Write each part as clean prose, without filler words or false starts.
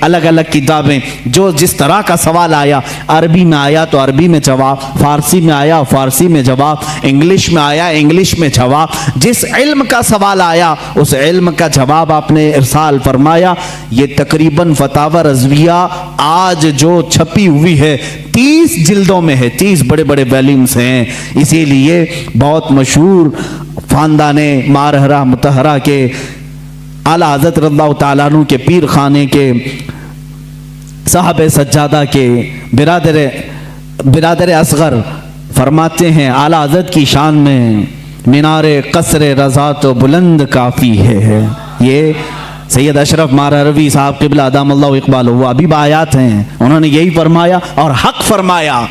الگ الگ کتابیں، جو جس طرح کا سوال آیا، عربی میں آیا تو عربی میں جواب، فارسی میں آیا فارسی میں جواب، انگلش میں آیا انگلش میں جواب، جس علم کا سوال آیا اس علم کا جواب آپ نے ارسال فرمایا۔ یہ تقریباً فتاوی رضویہ آج جو چھپی ہوئی ہے 30 جلدوں میں ہے، 30 بڑے بڑے ویلیومز ہیں۔ اسی لیے بہت مشہور خاندان مارہرہ مطہرہ کے اعلیٰ حضرت رضی اللہ تعالیٰ عنہ کے پیر خانے کے صاحب سجادہ کے برادر اصغر فرماتے ہیں اعلیٰ حضرت کی شان میں مینار قصر رضا تو بلند کافی ہے۔ یہ سید اشرف مارہروی صاحب قبلہ ادام اللہ اقبال، وہ ابھی آیات ہیں، انہوں نے یہی فرمایا اور حق فرمایا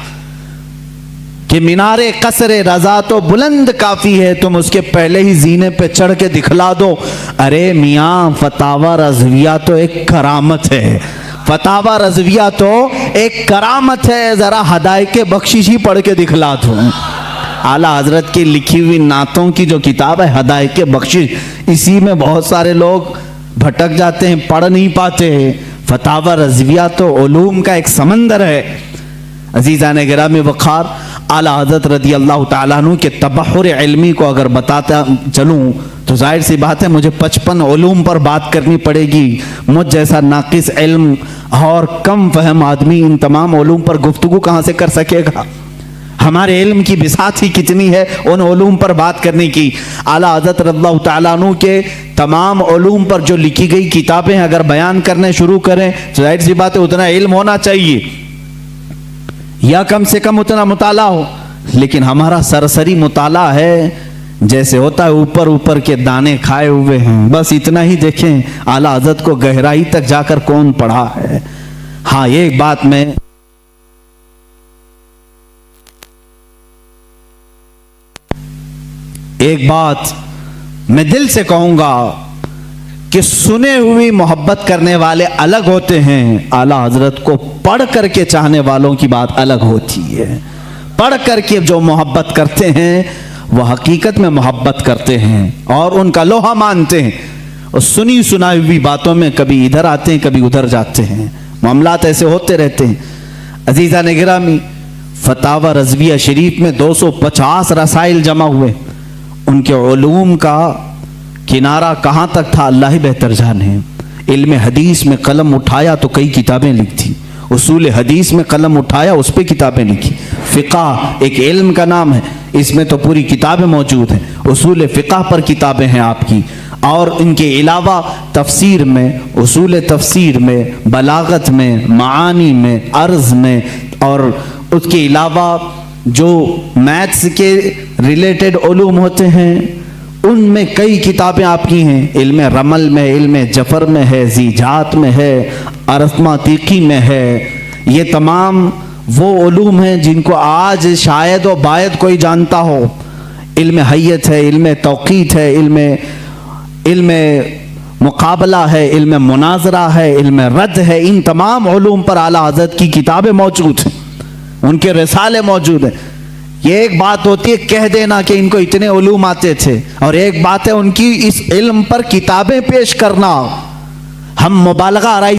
کہ مینار قصر رضا تو بلند کافی ہے، تم اس کے پہلے ہی زینے پہ چڑھ کے دکھلا دو۔ ارے میاں فتاوی رضویہ تو ایک کرامت ہے، فتاوی رضویہ تو ایک کرامت ہے، ذرا ہدایت بخشش ہی پڑھ کے دکھلا دو۔ اعلیٰ حضرت کی لکھی ہوئی نعتوں کی جو کتاب ہے ہدایت بخشش، اسی میں بہت سارے لوگ بھٹک جاتے ہیں، پڑھ نہیں پاتے ہیں۔ فتاوی رضویہ تو علوم کا ایک سمندر ہے۔ عزیزان گرامی وقار، اعلیٰ حضرت رضی اللہ تعالیٰ عنہ کے تبحر علمی کو اگر بتاتا چلوں تو ظاہر سی بات ہے مجھے 55 علوم پر بات کرنی پڑے گی۔ مجھ جیسا ناقص علم اور کم فہم آدمی ان تمام علوم پر گفتگو کہاں سے کر سکے گا؟ ہمارے علم کی بساط ہی کتنی ہے ان علوم پر بات کرنے کی۔ اعلیٰ حضرت رضی اللہ تعالیٰ عنہ کے تمام علوم پر جو لکھی گئی کتابیں اگر بیان کرنے شروع کریں تو ظاہر سی بات ہے اتنا علم ہونا چاہیے یا کم سے کم اتنا مطالعہ ہو، لیکن ہمارا سرسری مطالعہ ہے جیسے ہوتا ہے اوپر اوپر کے دانے کھائے ہوئے ہیں، بس اتنا ہی دیکھیں۔ اعلیٰ حضرت کو گہرائی تک جا کر کون پڑھا ہے؟ ہاں ایک بات میں دل سے کہوں گا کہ سنے ہوئی محبت کرنے والے الگ ہوتے ہیں، اعلیٰ حضرت کو پڑھ کر کے چاہنے والوں کی بات الگ ہوتی ہے۔ پڑھ کر کے جو محبت کرتے ہیں وہ حقیقت میں محبت کرتے ہیں اور ان کا لوہا مانتے ہیں، اور سنی سنائی ہوئی باتوں میں کبھی ادھر آتے ہیں کبھی ادھر جاتے ہیں، معاملات ایسے ہوتے رہتے ہیں۔ عزیزان گرامی، فتاوی رضویہ شریف میں 250 رسائل جمع ہوئے، ان کے علوم کا کنارہ کہاں تک تھا اللہ ہی بہتر جانے۔ علم حدیث میں قلم اٹھایا تو کئی کتابیں لکھی، اصول حدیث میں قلم اٹھایا اس پہ کتابیں لکھی، فقہ ایک علم کا نام ہے، اس میں تو پوری کتابیں موجود ہیں، اصول فقہ پر کتابیں ہیں آپ کی، اور ان کے علاوہ تفسیر میں، اصول تفسیر میں، بلاغت میں، معانی میں، عرض میں، اور اس کے علاوہ جو میتھس کے ریلیٹڈ علوم ہوتے ہیں ان میں کئی کتابیں آپ کی ہیں، علم رمل میں، علم جفر میں ہے، زیجات میں ہے، ارثماتیقی میں ہے۔ یہ تمام وہ علوم ہیں جن کو آج شاید و باید کوئی جانتا ہو۔ علم حیت ہے، علم توقیت ہے، علم مقابلہ ہے، علم مناظرہ ہے، علم رد ہے، ان تمام علوم پر اعلیٰ حضرت کی کتابیں موجود ہیں، ان کے رسالے موجود ہیں۔ یہ ایک بات ہوتی ہے کہہ دینا کہ ان کو اتنے علوم آتے تھے، اور ایک بات ہے ان کی اس علم پر کتابیں پیش کرنا۔ ہم مبالغہ آرائی